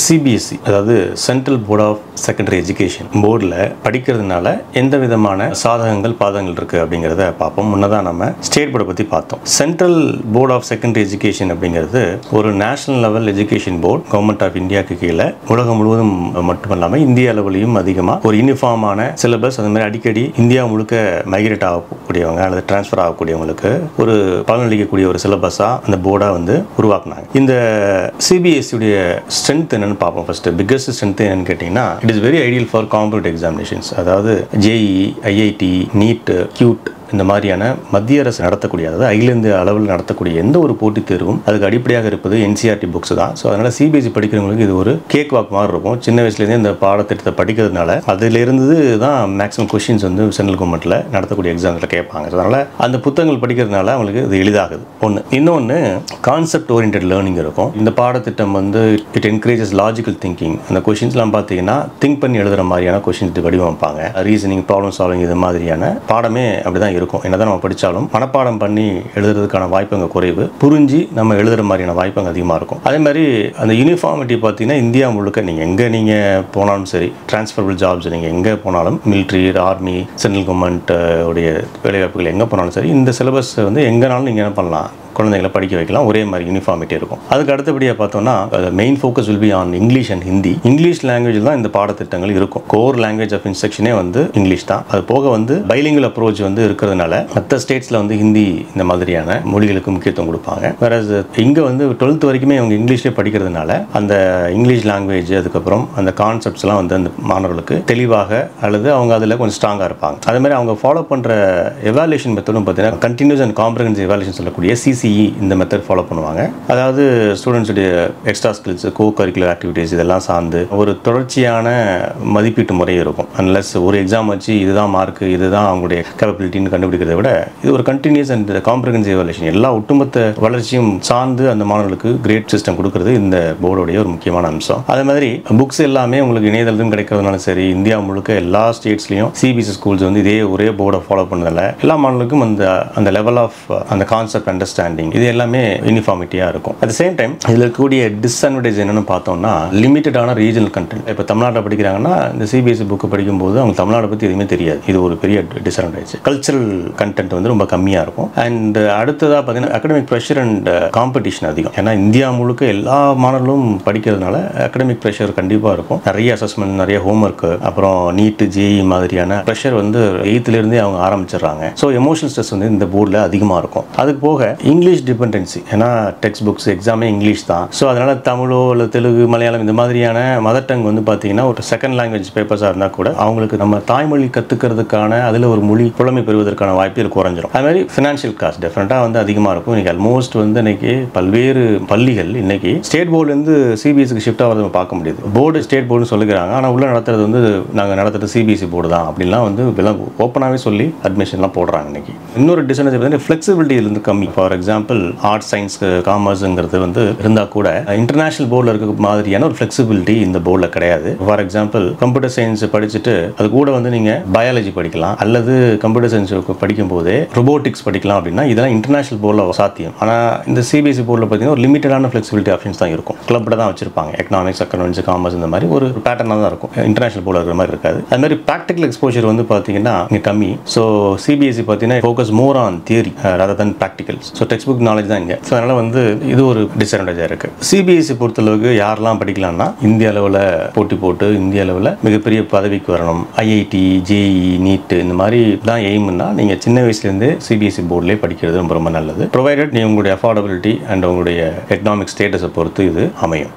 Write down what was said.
CBSE அதாவது central board of secondary education போர்டில் படிக்கிறதுனால எந்த விதமான சாதகங்கள் பாதகங்கள் இருக்குது அப்படிங்கிறத பார்ப்போம். முன்னதாக நம்ம ஸ்டேட் போர்டை பற்றி பார்த்தோம். Central board of secondary education அப்படிங்கிறது ஒரு national level education board government of இந்தியாவுக்கு கீழே உலகம் முழுவதும் மட்டுமல்லாமல் இந்திய அளவிலையும் அதிகமாக ஒரு யூனிஃபார்மான சிலபஸ் அந்த மாதிரி அடிக்கடி இந்தியா முழுக்க மைக்ரேட் ஆகக்கூடியவங்க அல்லது டிரான்ஸ்ஃபர் ஆகக்கூடியவங்களுக்கு ஒரு பலனளிக்கக்கூடிய ஒரு சிலபஸாக அந்த போர்டாக வந்து உருவாக்குனாங்க. இந்த சிபிஎஸ்சியுடைய ஸ்ட்ரென்த் என்னன்னு பார்ப்போம். ஃபர்ஸ்ட் பிக்கஸ்ட் ஸ்ட்ரென்த் என்னன்னு கேட்டிங்கன்னா it is very ideal for competitive examinations. அதாவது ஜேஇ, ஐஐடி, நீட், கியூட் இந்த மாதிரியான மத்திய அரசு நடத்தக்கூடிய அதாவது அகில இந்திய அளவில் நடத்தக்கூடிய எந்த ஒரு போட்டித் தேர்வும் அதுக்கு அடிப்படையாக இருப்பது என்சிஆர்டி புக்ஸ் தான். ஸோ அதனால் சிபிஎஸ்சி படிக்கிறவங்களுக்கு இது ஒரு கேக் வாக் மாதிரி இருக்கும். சின்ன வயசுலேருந்தே இந்த பாடத்திட்டத்தை படிக்கிறதுனால அதிலிருந்து தான் மேக்ஸிமம் கொஸ்டின்ஸ் வந்து சென்ட்ரல் கவர்மெண்ட்டில் நடத்தக்கூடிய எக்ஸாம்ஸில் கேட்பாங்க. ஸோ அதனால் அந்த புத்தகங்கள் படிக்கிறதுனால அவங்களுக்கு இது எளிதாகுது. ஒன்று. இன்னொன்று கான்செப்ட் ஓரியன்டட் லேர்னிங் இருக்கும். இந்த பாடத்திட்டம் வந்து இட் என்கரேஜஸ் லாஜிக்கல் திங்கிங். அந்த கொஸ்டின்ஸ்லாம் பார்த்தீங்கன்னா திங்க் பண்ணி எழுதுகிற மாதிரியான கொஸ்டின்ஸ் வடிவமைப்பாங்க. ரீசனிங், ப்ராப்ளம் சால்விங் இது மாதிரியான பாடமே அப்படி தான் இருக்கும். என்னதான் நம்ம படித்தாலும் மனப்பாடம் பண்ணி எழுதுறதுக்கான வாய்ப்பு அங்கே குறைவு. புரிஞ்சு நம்ம எழுதுகிற மாதிரியான வாய்ப்பு அங்கே அதிகமாக இருக்கும். அதே மாதிரி அந்த யூனிஃபார்மிட்டி பார்த்தீங்கன்னா இந்தியா முழுக்க நீங்கள் போனாலும் சரி, டிரான்ஸ்ஃபரபிள் ஜாப்ஸ் நீங்கள் எங்கே போனாலும் மிலிட்ரி, ஆர்மி, சென்ட்ரல் கவர்மெண்ட் உடைய வேலைவாய்ப்புகள் எங்கே போனாலும் சரி இந்த சிலபஸ் வந்து எங்கேனாலும் நீங்கள் என்ன பண்ணலாம், குழந்தைகளை படிக்க வைக்கலாம். ஒரே மாதிரி யூனிஃபார்மிட்டி இருக்கும். அதுக்கு அடுத்தபடியாக பார்த்தோம்னா main focus will be on English and Hindi. English லாங்குவேஜில் தான் இந்த பாடத்திட்டங்கள் இருக்கும். கோர் லாங்குவேஜ் ஆஃப் இன்ஸ்ட்ரக்ஷனே வந்து இங்கிலீஷ் தான். அது போக வந்து பைலிங்குவல் அப்ரோச் வந்து இருக்கிறதுனால மற்ற ஸ்டேட்ஸில் வந்து ஹிந்தி இந்த மாதிரியான மொழிகளுக்கு முக்கியத்துவம் கொடுப்பாங்க. வேற இங்கே வந்து 12th வரைக்குமே அவங்க இங்கிலீஷ்லேயே படிக்கிறதுனால அந்த இங்கிலீஷ் லாங்குவேஜ் அதுக்கப்புறம் அந்த கான்செப்ட்ஸ்லாம் வந்து அந்த மாணவர்களுக்கு தெளிவாக அல்லது அவங்க அதில் கொஞ்சம் ஸ்ட்ராங்காக இருப்பாங்க. அதே மாதிரி அவங்க ஃபாலோ பண்ணுற எவாலுவேஷன் மெத்தடும் பார்த்தீங்கன்னா கண்டினியூஸ் அண்ட் காம்ப்ரஹென்சிவ் எவாலுவேஷன் சொல்லக்கூடிய சிசிஇ இந்த மெத்தட் ஃபாலோ பண்ணுவாங்க. அதாவது ஸ்டூடெண்ட்ஸுடைய extra skills, co curricular activities இதெல்லாம் சார்ந்து ஒரு தொடர்ச்சியான மதிப்பீட்டு முறை இருக்கும். அன்லஸ் ஒரு எக்ஸாம் வச்சு இதுதான் மார்க், இதுதான் அவங்களுடைய கேப்பபிலிட்டின்னு கண்டுபிடிக்கிறத விட இது ஒரு கண்டினியூஸ் அண்ட் காம்ப்ரஹென்சிவ் எவாலுவேஷன் எல்லா ஒட்டுமொத்த வளர்ச்சியும் சார்ந்து அந்த மாணவர்களுக்கு கிரேட் சிஸ்டம் கொடுக்கறது இந்த போர்டுடைய ஒரு முக்கியமான அம்சம். அதே மாதிரி புக்ஸ் எல்லாமே உங்களுக்கு இணையதளம் கிடைக்கிறதுனால சரி, இந்தியா முழுக்க எல்லா ஸ்டேட்ஸ்லையும் சிபிஎஸ்சி ஸ்கூல்ஸ் வந்து இதே ஒரே போர்டை ஃபாலோ பண்ணதில்ல எல்லா மாணவர்களுக்கும் அந்த லெவல் ஆஃப் அந்த கான்செப்ட் அண்டர்ஸ்டாண்டிங் இது எல்லாமே யூனிஃபார்மிட்டியாக இருக்கும். அட் சேம் டைம் இதில் இருக்கக்கூடிய டிஸ்அட்வான்டேஜ் என்னன்னு பார்த்தோம்னா லிமிட்டடான ரீஜனல் கண்டென்ட். இப்போ தமிழ்நாட்டில் படிக்கிறாங்கன்னா இந்த சிபிஎஸ்சி புக்கு படிக்கும்போது அவங்க தமிழ்நாட்டை பற்றி எதுவுமே தெரியாது. இது ஒரு பெரிய டிஸ்அட்வான்டேஜ். கல்ச்சரல் கண்டென்ட் வந்து ரொம்ப கம்மியாக இருக்கும். அண்ட் அடுத்ததாக பார்த்தீங்கன்னா அகடமிக் ப்ரெஷர் அண்ட் காம்படிஷன் அதிகம். ஏன்னா இந்தியா முழுக்க எல்லா மாணவர்களும் படிக்கிறதுனால அகடமிக் ப்ரெஷர் கண்டிப்பாக இருக்கும். நிறைய அசஸ்மெண்ட், நிறைய ஹோம்ஒர்க், அப்புறம் நீட்டு, ஜேஇ மாதிரியான ப்ரெஷர் வந்து 8th இருந்தே அவங்க ஆரம்பிச்சிடுறாங்க. ஸோ எமோஷனல் ஸ்ட்ரெஸ் வந்து இந்த போர்டில் அதிகமாக இருக்கும். அதுக்கு போக இங்கிலீஷ் டிபெண்டன்சி. ஏன்னா டெக்ஸ்ட் புக்ஸ் எக்ஸாமே இங்கிலீஷ் தான். ஸோ அதனால தமிழோ இல்லை தெலுங்கு, மலையாளம் இந்த மாதிரியான மதர் டங் வந்து பார்த்தீங்கன்னா ஒரு செகண்ட் லாங்குவேஜ் பேப்பர்ஸாக இருந்தால் கூட அவங்களுக்கு நம்ம தாய்மொழி கற்றுக்கிறதுக்கான அதில் ஒரு மொழி புலமை பெறுவதற்கான வாய்ப்பு இது குறைஞ்சிரும். அது மாதிரி ஃபினான்ஷியல் காஸ்ட் டெஃபினட்டாக வந்து அதிகமாக இருக்கும். இன்னைக்கு ஆல்மோஸ்ட் வந்து இன்னைக்கு பல்வேறு பள்ளிகள் இன்னைக்கு ஸ்டேட் போர்டுலேருந்து சிபிஎஸ்சிக்கு ஷிஃப்ட் ஆகிறத நம்ம பார்க்க முடியுது. போர்டு ஸ்டேட் போர்டுன்னு சொல்லுகிறாங்க, ஆனால் உள்ள நடத்துறது வந்து நாங்கள் நடத்துறது சிபிஎஸ்சி போர்டு தான் அப்படின்லாம் வந்து ஓப்பனாகவே சொல்லி அட்மிஷன்லாம் போடுறாங்க. இன்னைக்கு இன்னொரு டிஸ்அட்வான்டேஜ் பார்த்தீங்கன்னா ஃப்ளெக்சிபிலிட்டி இருந்து கம்மி. ஃபார் எக்ஸாம்பிள் ஆர்ட்ஸ், சயின்ஸ், காமர்ஸ்ங்கிறது வந்து இருந்தால் கூட இன்டர்நேஷனல் போர்டில் இருக்க மாதிரியான ஒரு ஃப்ளெக்சிபிலிட்டி இந்த போர்டில் கிடையாது. ஃபார் எக்ஸாம்பிள் கம்ப்யூட்டர் சயின்ஸ் படிச்சுட்டு அது கூட வந்து நீங்கள் பயாலஜி படிக்கலாம் அல்லது கம்ப்யூட்டர் சயின்ஸ் படிக்கும் போதே ரொபோட்டிக்ஸ் படிக்கலாம் அப்படின்னா இதெல்லாம் இன்டர்நேஷனல் போர்டில் சாத்தியம். ஆனால் இந்த சிபிஎஸ்சி போர்டில் பார்த்தீங்கன்னா ஒரு லிமிட்டடான ஃப்ளெக்சிபிலிட்டி ஆப்ஷன்ஸ் தான் இருக்கும். கிளப்பில் தான் வச்சிருப்பாங்க. எக்கனாமிக்ஸ், அக்கௌண்ட்ஸ், காமர்ஸ் இந்த மாதிரி ஒரு பேட்டர்னாக தான் இருக்கும். இன்டர்நேஷனல் போர்டில் இருக்கிற மாதிரி இருக்காது. அது மாதிரி ப்ராக்டிக்கல் எக்ஸ்போஷர் வந்து பார்த்தீங்கன்னா இங்கே கம்மி. ஸோ சிபிஎஸ்சி பார்த்தீங்கன்னா focus more on theory rather than practicals. So text book knowledge தான் இங்கே. ஸோ அதனால் வந்து இது ஒரு டிஸ்அட்வான்டேஜாக இருக்குது. சிபிஎஸ்சி பொறுத்தளவுக்கு யாரெல்லாம் படிக்கலாம்னா இந்திய அளவில் போட்டி போட்டு இந்திய அளவில் மிகப்பெரிய பதவிக்கு வரணும், ஐஐடி, ஜேஇ, நீட் இந்த மாதிரி தான் எய்ம்னா நீங்கள் சின்ன வயசுலேருந்தே சிபிஎஸ்சி போர்டிலே படிக்கிறது ரொம்ப ரொம்ப நல்லது. ப்ரொவைடட் நீ உங்களுடைய அஃபோர்டபிலிட்டி அண்ட் உங்களுடைய எக்கனாமிக் ஸ்டேட்டஸை பொறுத்து இது அமையும்.